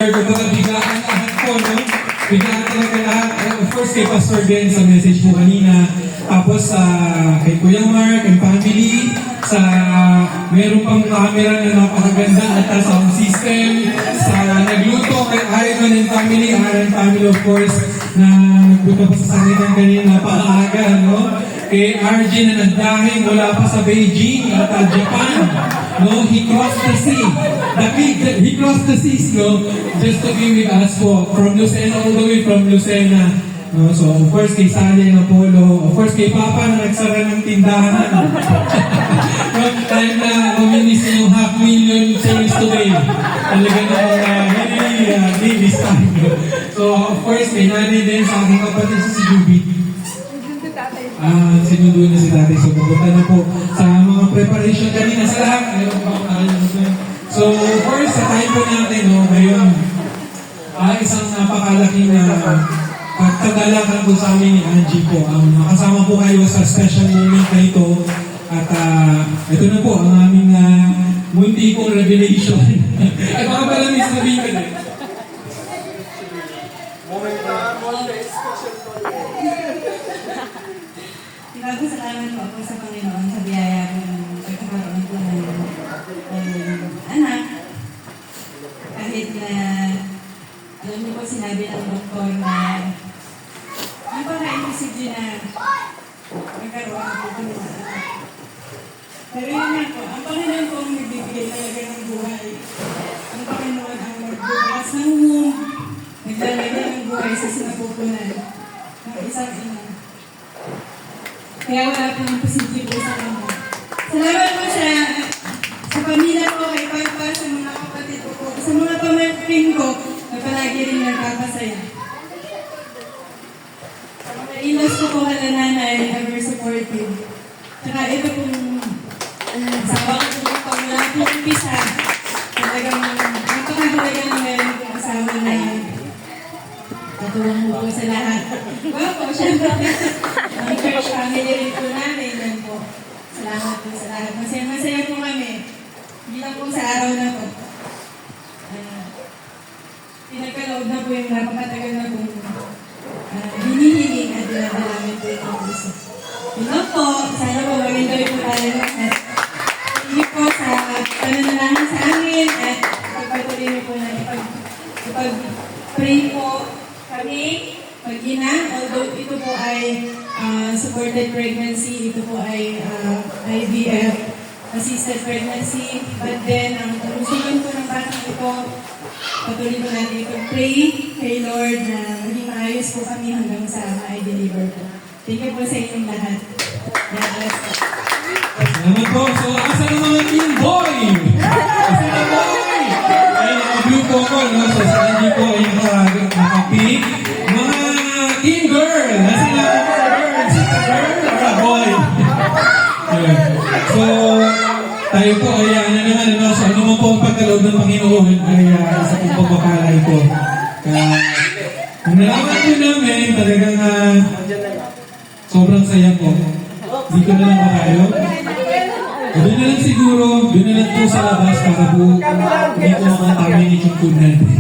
Kumbaga biglaan lahat po, no? Biglaan talaga lahat. Of course, kay Pastor Ben sa message po kanina. Tapos kay Kuya Mark and family. Meron pang camera na napakaganda at sound system. Sa nagluto kay Iron and family. Iron family, of course, na nagpunta pa sa sangitan kanina napakaaga, no? Kay RJ na nagdahing mula pa sa Beijing at Japan. No, he crossed the sea. He crossed the seas, no, just to be with us po. From Lucena, all the way from Lucena. No, so, of course, kay Sally and Apollo. Of course, kay Papa na nagsara ng tindahan. No, time na maminis yung 500,000 sales today. Talaga na this time. So, of course, kay nanay din sa aking kapatid si Jubit. Sinundo na si tatay. So, pupunta na po sa mga preparation kanina sa lahat. So, first, sa time po natin, no, ngayon, isang napakalaking pagkagalakan po sa amin ni Angie po. Nakasama po kayo sa special moment na ito. At ito na po ang aming munti kong revelation. Ay, baka pala may sabihin ka din. Salamat po ako sa Panginoon sa biyaya ng pagkakaroon ko ng anak. Kahit na, alam niyo po, sinabi ng doktor na napaka-imposible na magkaroon ako po ng anak. Pero yun nga po, ang Panginoon po ang nagbibigay talaga ng buhay. Ang Panginoon ang magbubukas ng womb, naglalagay ng buhay sa sinapupunan ng isang ina. Kaya wala po ng posible po sa kanya. Salamat po sa pamilya ko, kay Papa, sa mga kapatid ko po, sa mga pamangkin ko na palagi rin nagpapasaya. Sa mga ilas ko po kala nanay, ever supportive. Tsaka ito pong asawa ko po pamula po umpisa. Talagang napakahalaga na meron kong asawa na natulong po sa lahat. Well po, syempre, ang church family rin po namin, yan po. Salamat po sa lahat. Masaya po kami. Hindi lang po sa araw na po. Pinagkaloob na po yung napakatagal na po hinihiling at dinadalamin po yung puso. Yun lang po. Sana po mag-enjoy po tayo lahat. Hindi po sa pananalahan sa amin at ipagpatuloy niyo po na ipag-pray po kami mag-ina, although ito po ay supported pregnancy, ito po ay IVF, assisted pregnancy, but then ang kalusugan po ng batang ito, patuloy po natin ipag-pray kay Lord na maging maayos po kami hanggang sa ma-deliver po. Thank you po sa inyong lahat. Salamat po. So, asa ng mga teen boy? Asa na boy? Ay, naka-blue po ko, no? So, sa Angie po ay naka-pink. Mga teen girl! Nasa na girls? Girl or a boy? So, tayo po ay ano naman, no? So, ano mo po ang pagkaloob ng Panginoon ay isa pong pagpapalay po. Kung nalaman po namin, talagang sobrang saya po. Hindi ko na lang makayo. Doon na lang siguro, doon na lang po sa labas para po hindi ko makatawin yung tungkol natin.